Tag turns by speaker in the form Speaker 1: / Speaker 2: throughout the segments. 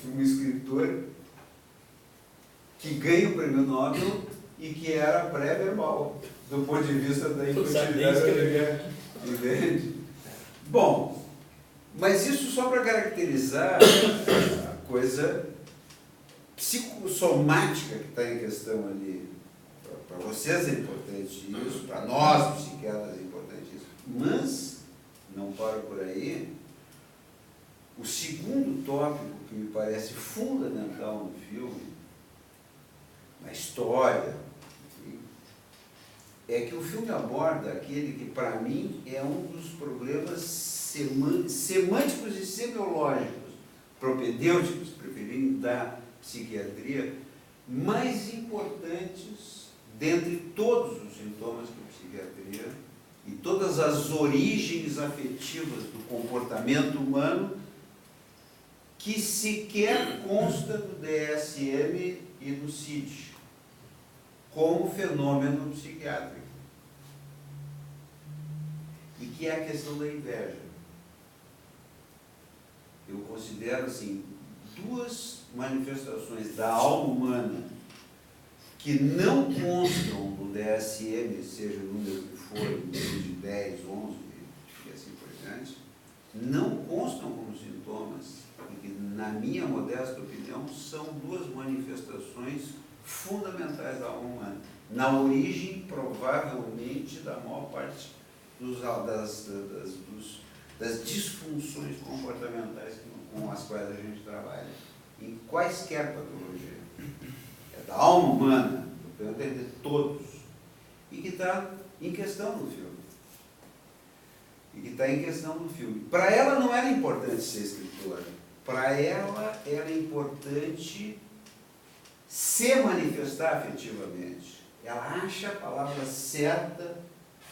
Speaker 1: um escritor que ganha o prêmio Nobel e que era pré-verbal, do ponto de vista da infantilidade. Entende? Bom, mas isso só para caracterizar a coisa psicossomática que está em questão ali. Para vocês é importante isso, para nós, psiquiatras, é importante isso. Mas, não paro por aí, o segundo tópico que me parece fundamental no filme, na história, enfim, é que o filme aborda aquele que, para mim, é um dos problemas semânticos e semiológicos, propedêuticos, preferindo da psiquiatria, mais importantes dentre todos os sintomas da psiquiatria e todas as origens afetivas do comportamento humano que sequer consta do DSM e do CID como fenômeno psiquiátrico, e que é a questão da inveja. Eu considero assim duas manifestações da alma humana que não constam do DSM, seja o número que for, número de 10, 11 e assim por diante, não constam como sintomas, e que, na minha modesta opinião, são duas manifestações fundamentais da alma humana, na origem, provavelmente, da maior parte das disfunções comportamentais com as quais a gente trabalha, em quaisquer patologia. É da alma humana, eu tenho de todos, e que está em questão no filme. Para ela não era importante ser escritora, para ela era importante se manifestar afetivamente. Ela acha a palavra certa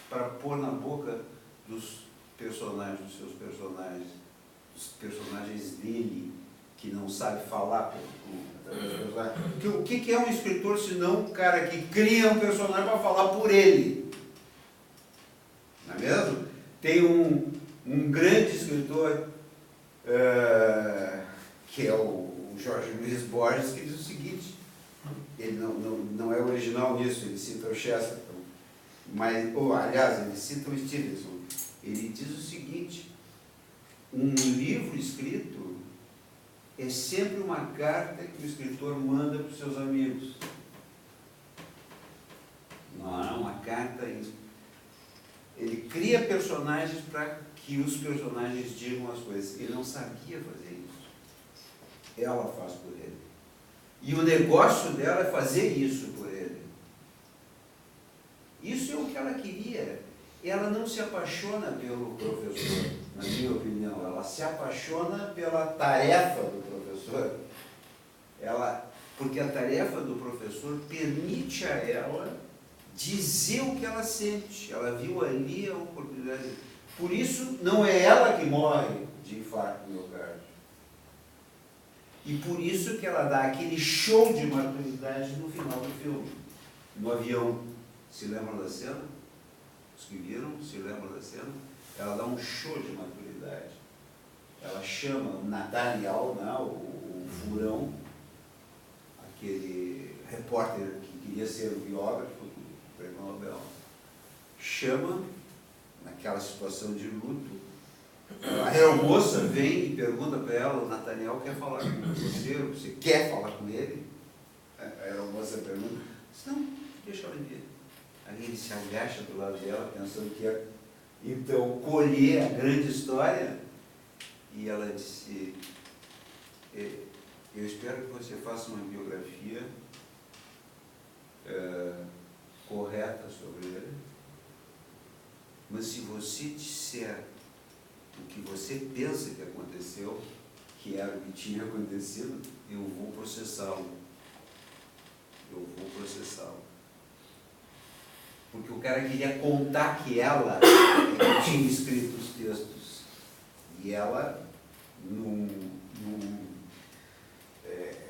Speaker 1: para pôr na boca dos personagens, dos seus personagens, dos personagens dele, que não sabe falar. O que é um escritor senão um cara que cria um personagem para falar por ele? Não é mesmo? Tem um grande escritor, que é o Jorge Luiz Borges, que diz o seguinte, ele não é original nisso, ele cita o Chesterton, mas, aliás, ele cita o Stevenson. Ele diz o seguinte: um livro escrito é sempre uma carta que o escritor manda para os seus amigos. Não é uma carta. Ele cria personagens para que os personagens digam as coisas. Ele não sabia fazer isso. Ela faz por ele. E o negócio dela é fazer isso por ele. Isso é o que ela queria. Ela não se apaixona pelo professor, na minha opinião. Ela se apaixona pela tarefa do professor. Porque a tarefa do professor permite a ela dizer o que ela sente. Ela viu ali a oportunidade. Por isso, não é ela que morre de infarto miocárdio. E por isso que ela dá aquele show de maturidade no final do filme. No avião. Se lembram da cena? Os que viram, se lembram da cena? Ela dá um show de maturidade. Ela chama o Nathaniel, né, o furão, aquele repórter que queria ser o biógrafo do Prêmio Nobel, chama, naquela situação de luto, a aeromoça vem e pergunta para ela, o Nathaniel quer falar com você quer falar com ele? A aeromoça pergunta, não, deixa ela vir. Aí ele se agacha do lado dela, pensando que ia, então, colher a grande história, e ela disse, eu espero que você faça uma biografia correta sobre ele, mas se você disser o que você pensa que aconteceu, que era o que tinha acontecido, eu vou processá-lo. Porque o cara queria contar que ela tinha escrito os textos. E ela,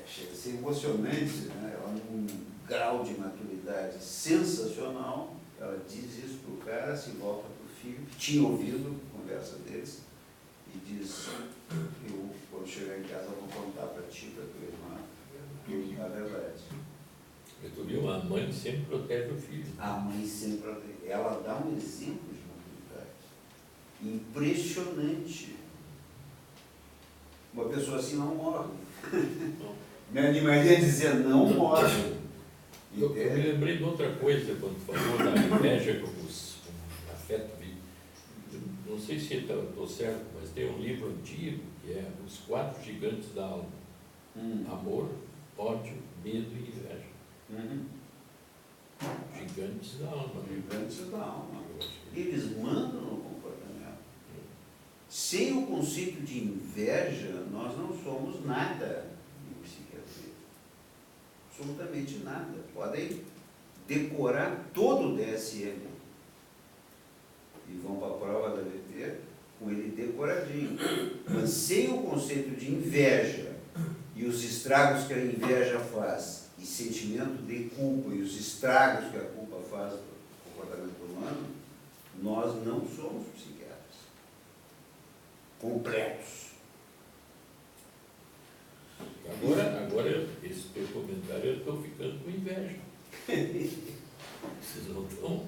Speaker 1: chega a ser emocionante, né? Ela, num grau de maturidade sensacional, ela diz isso para o cara, se volta para o filho, que tinha ouvido a conversa deles, e diz, eu, quando chegar em casa, vou contar para ti, para tua irmã, tudo na verdade.
Speaker 2: Tu viu, a mãe sempre protege o filho.
Speaker 1: A mãe sempre protege. Ela dá um exemplo de maturidade impressionante. Uma pessoa assim não morre. Me animaria a dizer, não morre.
Speaker 2: Eu me lembrei de outra coisa, quando tu falou da inveja como afeto. Não sei se estou certo, mas tem um livro antigo, que é Os 4 Gigantes da Alma. Amor, ódio, medo e inveja. Gigantes da alma.
Speaker 1: Gigantes da alma. Eles mandam no comportamento. Sem o conceito de inveja, nós não somos nada em psiquiatria. Absolutamente nada. Podem decorar todo o DSM e vão para a prova da VT com ele decoradinho. Mas sem o conceito de inveja e os estragos que a inveja faz, e sentimento de culpa e os estragos que a culpa faz no comportamento humano, nós não somos psiquiatras completos.
Speaker 2: Agora esse teu comentário, eu estou ficando com inveja. Vocês não estão?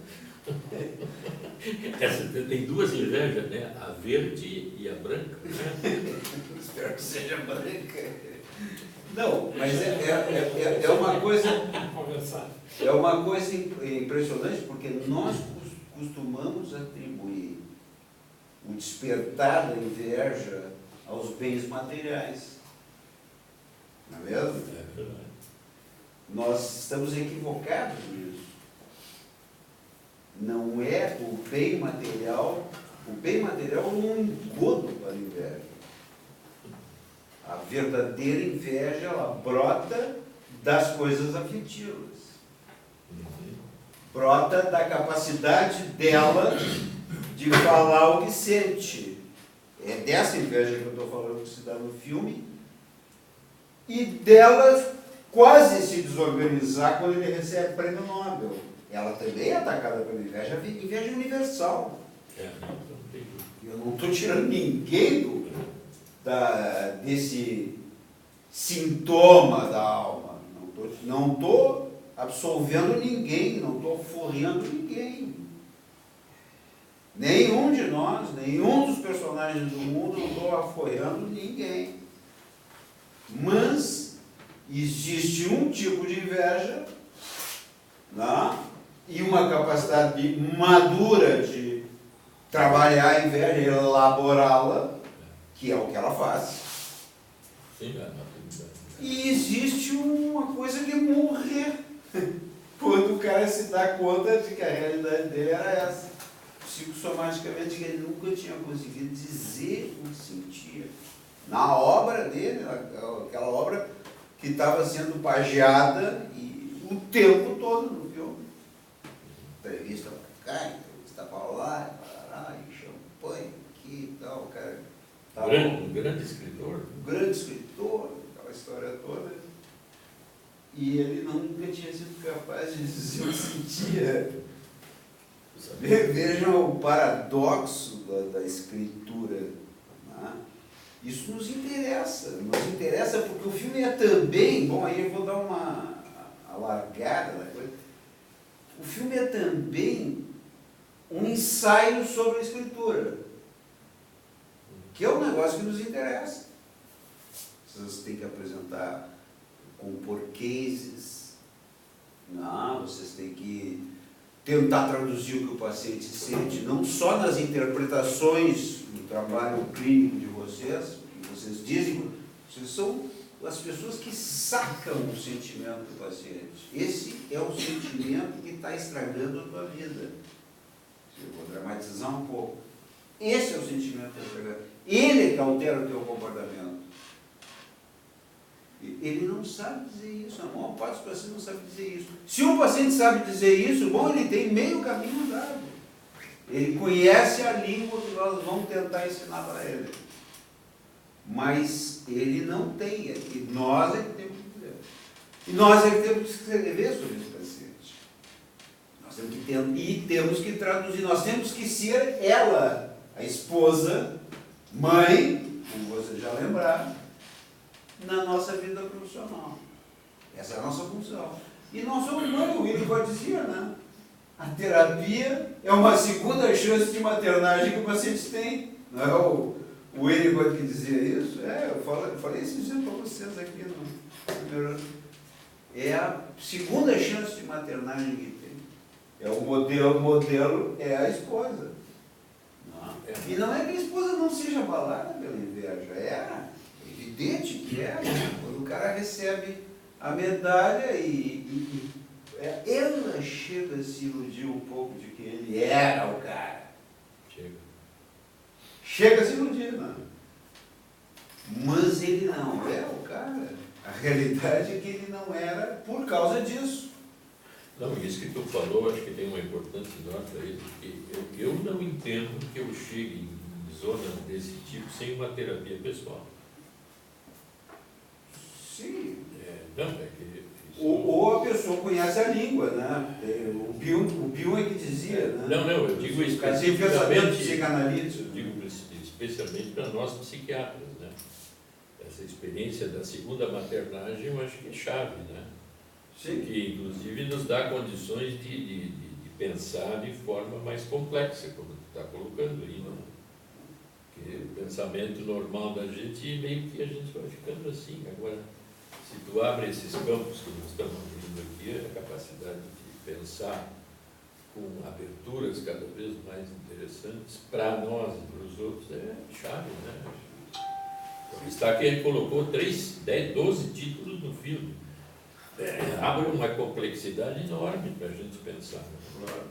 Speaker 2: Tem duas invejas, né? A verde e a branca. Né?
Speaker 1: Espero que seja branca. Não, mas é uma coisa. É uma coisa impressionante, porque nós costumamos atribuir o despertar da inveja aos bens materiais. Não é mesmo?
Speaker 2: É verdade.
Speaker 1: Nós estamos equivocados nisso. Não é o bem material. O bem material é um engodo para a inveja. A verdadeira inveja, ela brota das coisas afetivas. Brota da capacidade dela de falar o que sente. É dessa inveja que eu estou falando, que se dá no filme, e dela quase se desorganizar quando ele recebe o prêmio Nobel. Ela também é atacada pela inveja, inveja universal. Eu não estou tirando ninguém desse sintoma da alma. Não estou absolvendo ninguém, não estou forrando ninguém. Nenhum de nós, nenhum dos personagens do mundo, não estou aforreando ninguém. Mas existe um tipo de inveja, né? E uma capacidade madura de trabalhar a inveja, elaborá-la, que é o que ela faz.
Speaker 2: Sim,
Speaker 1: e existe uma coisa que é morrer quando o cara se dá conta de que a realidade dele era essa. Psicossomaticamente, que ele nunca tinha conseguido dizer o que sentia. Na obra dele, aquela obra que estava sendo pageada e o tempo todo no filme. Entrevista para cá, entrevista para lá, e champanhe aqui e tal, o cara.
Speaker 2: Um grande escritor.
Speaker 1: Um grande escritor, aquela história toda. E ele nunca tinha sido capaz de dizer o que sentia. Vejam o paradoxo da escritura. Né? Isso nos interessa porque o filme é também, bom, aí eu vou dar uma alargada na coisa. O filme é também um ensaio sobre a escritura, que é um negócio que nos interessa. Vocês têm que apresentar com porquês, não, vocês têm que tentar traduzir o que o paciente sente, não só nas interpretações do trabalho clínico de vocês, que vocês dizem, vocês são as pessoas que sacam o sentimento do paciente. Esse é o sentimento que está estragando a tua vida. Eu vou dramatizar um pouco. Esse é o sentimento que está estragando. Ele é que altera o teu comportamento. Ele não sabe dizer isso, a maior parte dos pacientes não sabe dizer isso. Se o paciente sabe dizer isso, bom, ele tem meio caminho andado. Ele conhece a língua que nós vamos tentar ensinar para ele. Mas ele não tem, e nós é que temos que dizer. E nós é que temos que escrever sobre esse paciente. Nós temos que e temos que traduzir, nós temos que ser ela, a esposa, mãe, como vocês já lembraram, na nossa vida profissional. Essa é a nossa função. E nós somos mãe, o Winnicott dizia, né? A terapia é uma segunda chance de maternagem que o paciente tem. Não é o Winnicott que dizia isso? Eu falei esses dias para vocês aqui no primeiro. É a segunda chance de maternagem que tem. É o modelo é a esposa. E não é que a esposa não seja abalada pela inveja, é evidente que é. Quando o cara recebe a medalha ela chega a se iludir um pouco de que ele era o cara. Chega a se iludir, não. Mas ele não é o cara. A realidade é que ele não era por causa disso.
Speaker 2: Não, isso que tu falou, acho que tem uma importância nota aí, porque eu não entendo que eu chegue em zonas desse tipo sem uma terapia pessoal.
Speaker 1: Sim.
Speaker 2: Não, é que...
Speaker 1: Ou a pessoa conhece a língua, né? O Bill é que dizia, né?
Speaker 2: Não, eu digo especialmente para nós psiquiatras, né? Essa experiência da segunda maternagem, eu acho que é chave, né?
Speaker 1: Sim.
Speaker 2: Que inclusive nos dá condições de pensar de forma mais complexa, como tu está colocando aí, né? Porque o pensamento normal da gente, meio que a gente vai ficando assim. Agora, se tu abre esses campos que nós estamos abrindo aqui, a capacidade de pensar com aberturas cada vez mais interessantes para nós e para os outros é chave, né? Está que ele colocou 12 títulos no filme. Abre uma complexidade enorme para a gente pensar. Né?
Speaker 1: Claro.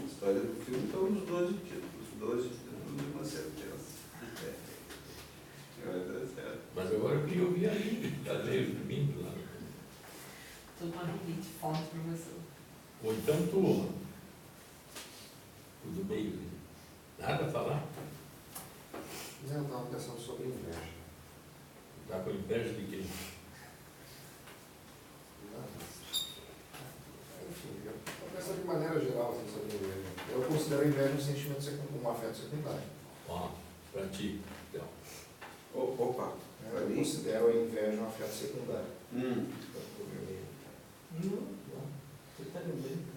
Speaker 1: A história do filme estão nos 12 títulos de uma certeza.
Speaker 2: Mas agora eu queria ouvir a Lívia, que está meio dormindo lá.
Speaker 3: Estou com uma rinite forte, professor.
Speaker 2: Ou então tu, o do meio, nada a falar?
Speaker 4: Não, eu estava pensando sobre inveja.
Speaker 2: Está com inveja de quem?
Speaker 4: Enfim, eu estou pensando de maneira geral assim, sobre inveja. Eu considero a inveja um sentimento um afeto secundário.
Speaker 2: Ó, para ti, então.
Speaker 1: Opa!
Speaker 4: Eu considero a inveja um afeto secundário.
Speaker 3: Não, você está lembrando.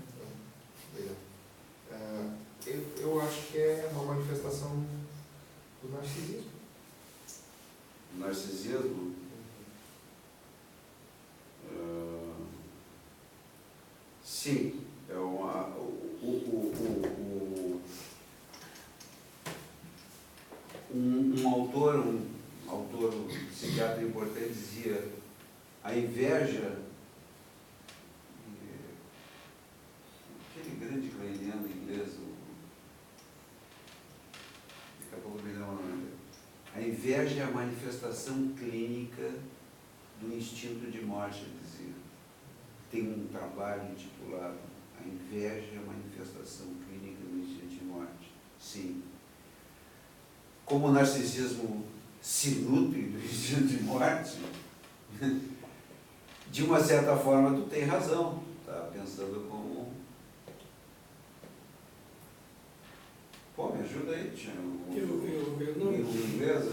Speaker 4: Eu acho que é uma manifestação do narcisismo.
Speaker 1: Narcisismo? Sim. É um autor, um psiquiatra importante dizia: a inveja, aquele grande kleiniano inglês, daqui a pouco me dá uma nome. A inveja é a manifestação clínica do instinto de morte, ele dizia. Tem um trabalho intitulado A Inveja é a Manifestação Clínica do Instinto de Morte. Sim. Como o narcisismo se nutre do instinto de morte, de uma certa forma tu tem razão. Tá pensando como... Pô, me ajuda aí, Tião.
Speaker 5: Eu não...
Speaker 1: Em inglês...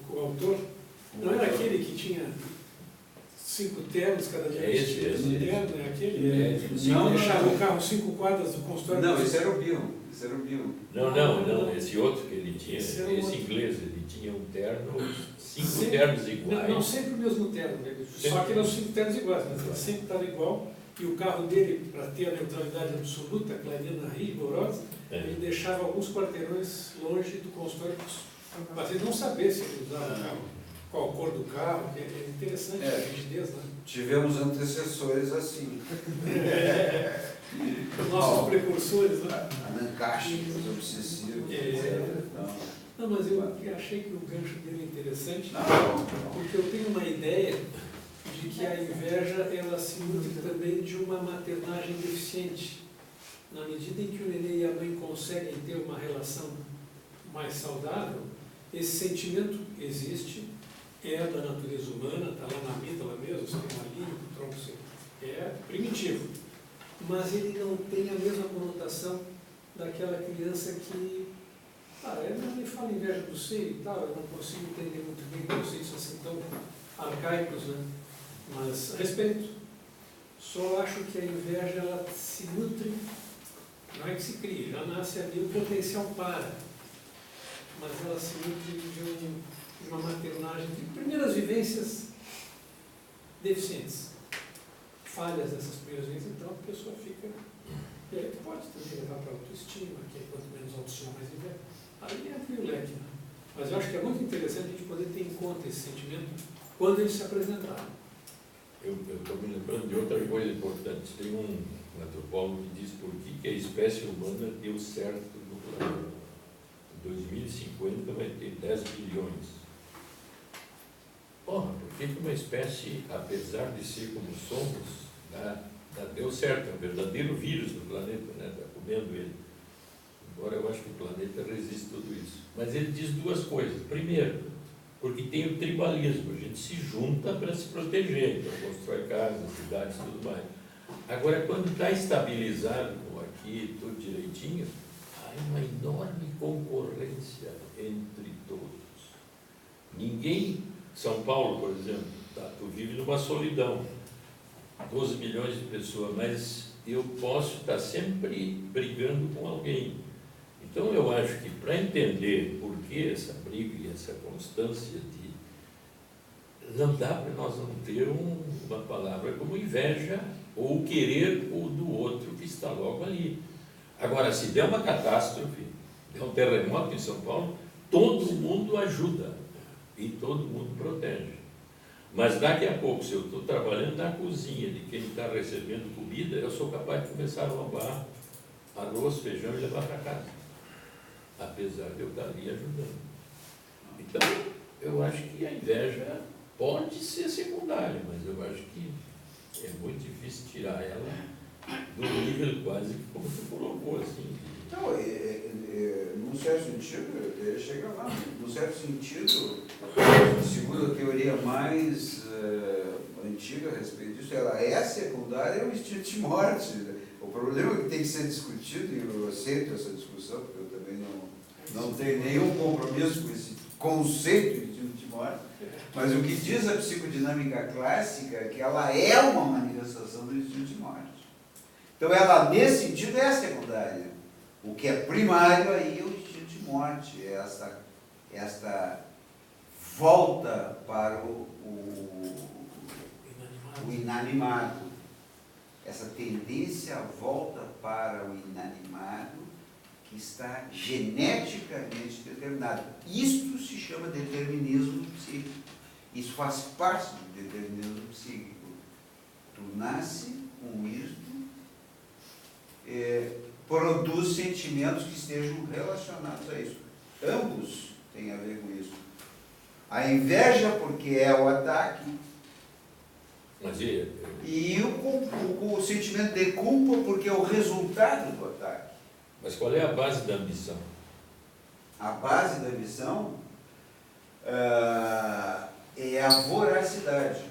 Speaker 5: O autor não era aquele que tinha 5 ternos, cada dia
Speaker 2: Esse.
Speaker 5: terno, é aquele?
Speaker 1: Não,
Speaker 5: deixava o carro 5 quadras do consultório.
Speaker 1: Não, esse era o Bill.
Speaker 2: Não, esse outro que ele tinha,
Speaker 5: Esse
Speaker 2: esse inglês, ele tinha um terno, 5 ternos iguais.
Speaker 5: Não sempre o mesmo terno, só que eram 5 ternos iguais, mas ele sempre estava igual. E o carro dele, para ter a neutralidade absoluta, clarina rigorosa, ele deixava alguns quarteirões longe do consultório, mas ele não sabia se ele usava o carro, qual a cor do carro, que é interessante a rigidez, né?
Speaker 1: Tivemos antecessores assim.
Speaker 5: Nossos precursores, né?
Speaker 1: Anancache, os obsessivos.
Speaker 5: Não, mas eu achei que o gancho dele é interessante,
Speaker 1: Não.
Speaker 5: porque eu tenho uma ideia de que a inveja ela se nutre também de uma maternagem deficiente. Na medida em que o neném e a mãe conseguem ter uma relação mais saudável, esse sentimento existe, é da natureza humana, está lá na amígdala mesmo, você tem uma língua, o tronco é primitivo. Mas ele não tem a mesma conotação daquela criança que Ele fala inveja do ser e tal, eu não consigo entender muito bem conceitos assim tão arcaicos, né? Mas respeito. Só acho que a inveja, ela se nutre, não é que se cria, já nasce ali o potencial para, mas ela se nutre de uma maternagem, de primeiras vivências deficientes, falhas dessas primeiras vivências, então a pessoa fica, e aí pode também levar para a autoestima, que é quanto menos autoestima, mais inveja. Aí entra o leque, né? Mas eu acho que é muito interessante a gente poder ter em conta esse sentimento quando ele se apresentar.
Speaker 2: Eu estou me lembrando de outra coisa importante. Tem um antropólogo que diz por que a espécie humana deu certo no planeta. Em 2050 vai ter 10 bilhões. Porra, por que uma espécie, apesar de ser como somos, deu certo? É um verdadeiro vírus no planeta, né? Está comendo ele. Embora eu acho que o planeta resiste tudo isso. Mas ele diz duas coisas. Primeiro, porque tem o tribalismo, a gente se junta para se proteger, então constrói casas, cidades e tudo mais. Agora, quando está estabilizado, como aqui, tudo direitinho, há uma enorme concorrência entre todos. Ninguém, São Paulo, por exemplo, tu vive numa solidão, 12 milhões de pessoas, mas eu posso estar sempre brigando com alguém. Então, eu acho que para entender por que essa briga e essa constância não dá para nós não ter uma palavra como inveja ou querer o do outro que está logo ali. Agora, se der uma catástrofe, der um terremoto em São Paulo, todo mundo ajuda e todo mundo protege. Mas daqui a pouco, se eu estou trabalhando na cozinha de quem está recebendo comida, eu sou capaz de começar a roubar arroz, feijão e levar para casa, apesar de eu estar ali ajudando. Então, eu acho que a inveja pode ser secundária, mas eu acho que é muito difícil tirar ela do nível quase que como você colocou, assim.
Speaker 1: Não, num certo sentido, eu ia chegar lá, num certo sentido, segundo a teoria mais antiga a respeito disso, ela é secundária, é o instinto de morte. O problema que tem que ser discutido, e eu aceito essa discussão, porque eu também não tenho nenhum compromisso com esse conceito de instinto de morte, mas o que diz a psicodinâmica clássica é que ela é uma manifestação do instinto de morte. Então ela, nesse sentido, é secundária. O que é primário aí é o instinto de morte, é esta volta para o inanimado. Essa tendência volta para o inanimado que está geneticamente determinado. Isto se chama determinismo psíquico. Isso faz parte do determinismo psíquico. Tu nasce com isto, produz sentimentos que estejam relacionados a isso. Ambos têm a ver com isso. A inveja, porque é o ataque,
Speaker 2: Mas
Speaker 1: e o sentimento de culpa, porque é o resultado do ataque.
Speaker 2: Mas qual é a base da ambição?
Speaker 1: A base da ambição é a voracidade.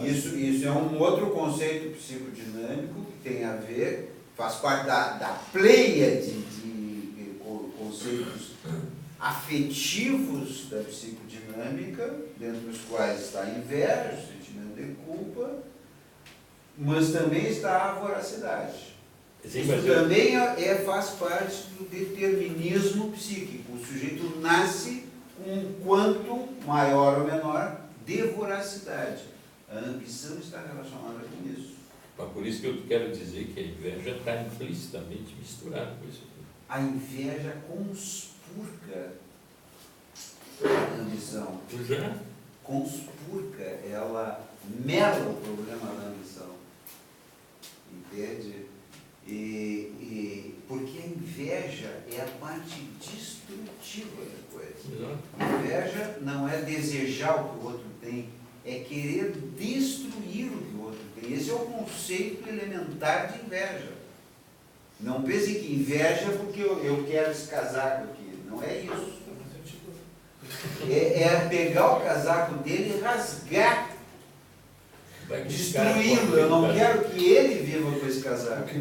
Speaker 1: Isso é um outro conceito psicodinâmico que tem a ver, faz parte da pleiade de conceitos afetivos da psicodinâmica, dentro dos quais está a inveja, o sentimento de culpa, mas também está a voracidade.
Speaker 2: Sim,
Speaker 1: isso também faz parte do determinismo psíquico. O sujeito nasce com um quanto maior ou menor de voracidade. A ambição está relacionada com isso.
Speaker 2: Mas por isso que eu quero dizer que a inveja está implicitamente misturada com isso.
Speaker 1: A inveja conspurca a ambição.
Speaker 2: Já?
Speaker 1: Conspurca, ela mela o problema da ambição. Entende? Porque a inveja é a parte destrutiva da coisa. A inveja não é desejar o que o outro tem, é querer destruir o que o outro tem. Esse é o conceito elementar de inveja. Não pense que inveja é porque eu quero esse casaco aqui. Não é isso. É pegar o casaco dele e rasgar
Speaker 2: Vai que esse cara
Speaker 1: destruí-lo,
Speaker 2: pode
Speaker 1: eu não
Speaker 2: ficar-
Speaker 1: quero que ele viva com esse
Speaker 6: O
Speaker 1: casaco.
Speaker 6: que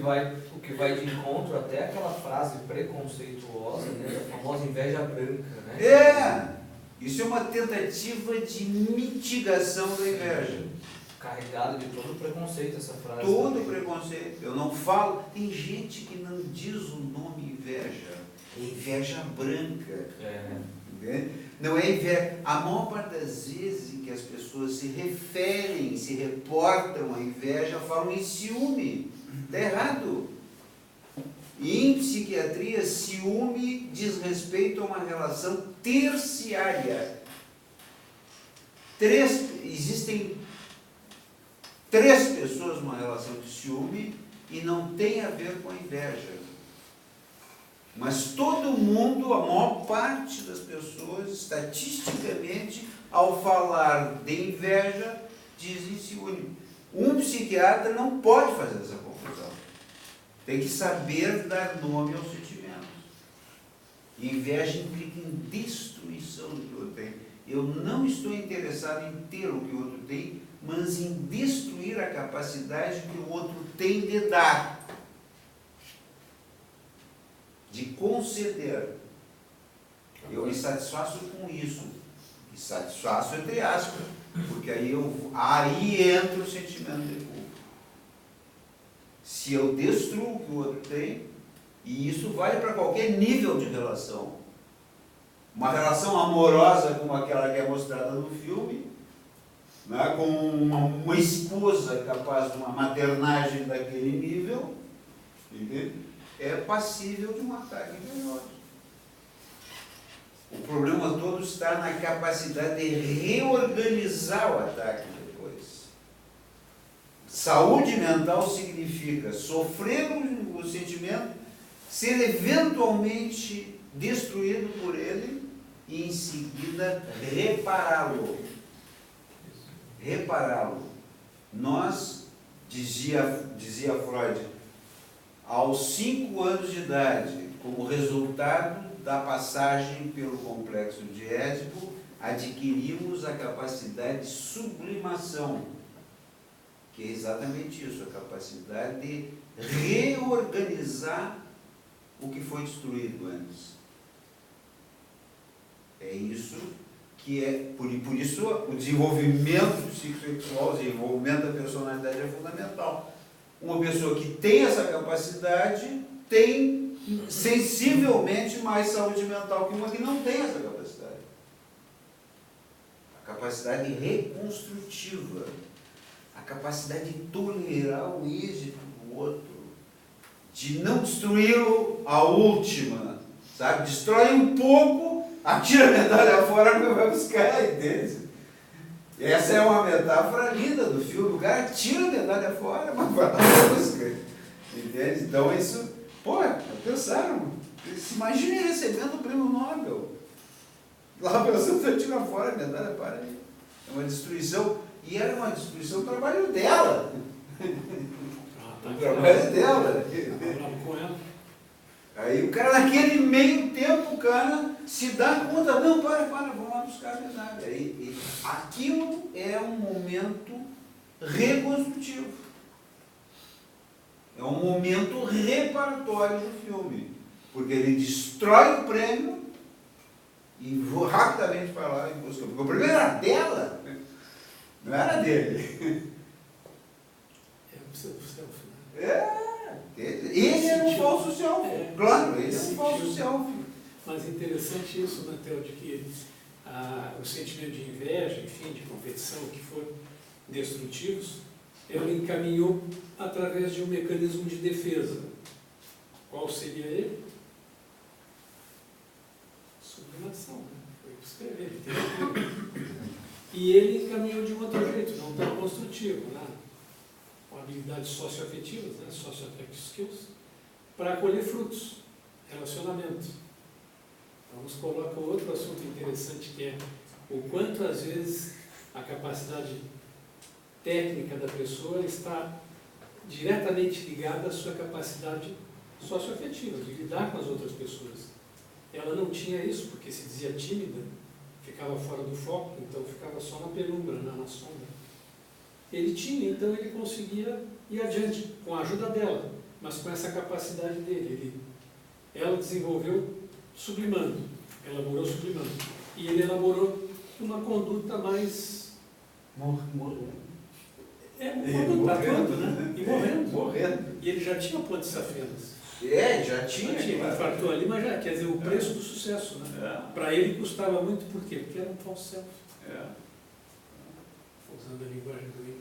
Speaker 6: vai de encontro até aquela frase preconceituosa, né, da famosa inveja branca, né?
Speaker 1: É, isso é uma tentativa de mitigação da inveja.
Speaker 6: Carregada de todo o preconceito essa frase.
Speaker 1: Todo
Speaker 6: também.
Speaker 1: preconceito. Eu não falo. Tem gente que não diz o nome inveja. É inveja branca.
Speaker 6: É.
Speaker 1: Entende? Não é inveja. A maior parte das vezes em que as pessoas se referem, se reportam à inveja, falam em ciúme. Está errado. E em psiquiatria, ciúme diz respeito a uma relação terciária. Existem 3 pessoas numa relação de ciúme e não tem a ver com a inveja. Mas todo mundo, a maior parte das pessoas, estatisticamente, ao falar de inveja, dizem ciúme. Um psiquiatra não pode fazer essa confusão. Tem que saber dar nome aos sentimentos. E inveja implica em destruição do que o outro tem. Eu não estou interessado em ter o que o outro tem, mas em destruir a capacidade que o outro tem de dar, de conceder. Eu me satisfaço com isso. Me satisfaço entre aspas, porque aí entra o sentimento de culpa. Se eu destruo o que o outro tem, e isso vale para qualquer nível de relação. Uma relação amorosa como aquela que é mostrada no filme, né, com uma esposa capaz de uma maternagem daquele nível, entende? É passível de um ataque invejoso. O problema todo está na capacidade de reorganizar o ataque depois. Saúde mental significa sofrer o sentimento, ser eventualmente destruído por ele e em seguida repará-lo. Repará-lo. Nós, dizia Freud, aos 5 anos de idade, como resultado da passagem pelo complexo de Édipo, adquirimos a capacidade de sublimação, que é exatamente isso, a capacidade de reorganizar o que foi destruído antes. É isso que é, por isso o desenvolvimento psicossexual, o desenvolvimento da personalidade é fundamental. Uma pessoa que tem essa capacidade tem sensivelmente mais saúde mental que uma que não tem essa capacidade. A capacidade reconstrutiva, a capacidade de tolerar o êxito do outro, de não destruí-lo à última, sabe? Destrói um pouco, atira a medalha fora e vai buscar, entende? Essa é uma metáfora linda do filme. O cara tira a medalha fora, mas vai lá e busca, entende? Então isso, pensaram, se imaginem recebendo o prêmio Nobel. Lá a pessoa tira fora a medalha, para aí. É uma destruição, e era uma destruição do trabalho dela. O trabalho dela.
Speaker 5: Com ela.
Speaker 1: Aí o cara, naquele meio tempo, o cara se dá conta, não, para, vamos lá buscar a medalha. Aquilo é um momento reconstrutivo. É um momento reparatório do filme. Porque ele destrói o prêmio e rapidamente vai lá e busca. Porque o prêmio era dela, não era dele.
Speaker 5: É o self, né?
Speaker 1: Ele era um falso self. Claro, ele é um falso self.
Speaker 5: Mas é interessante isso, Matheus, de que o sentimento de inveja, enfim, de competição, que foram destrutivos, ele encaminhou através de um mecanismo de defesa. Qual seria ele? Sublimação, né? Foi o que escrever. E ele encaminhou de um outro jeito, não tão construtivo, né? Com habilidades socioafetivas, né? Socioafective skills, para colher frutos, relacionamento. Então, nos coloca outro assunto interessante, que é o quanto, às vezes, a capacidade técnica da pessoa está diretamente ligada à sua capacidade socioafetiva, de lidar com as outras pessoas. Ela não tinha isso, porque se dizia tímida, ficava fora do foco, então ficava só na penumbra, na sombra. ele tinha, então ele conseguia ir adiante, com a ajuda dela, mas com essa capacidade dele. Ela desenvolveu sublimando, elaborou sublimando, e ele elaborou uma conduta mais... atuando, né? E morrendo.
Speaker 1: Morrendo.
Speaker 5: E ele já tinha pontes safenas.
Speaker 1: Já tinha.
Speaker 5: Infartou ali, mas já, quer dizer, o preço do sucesso, né? Para ele custava muito, por quê? Porque era um falso self. Usando a linguagem do Igor.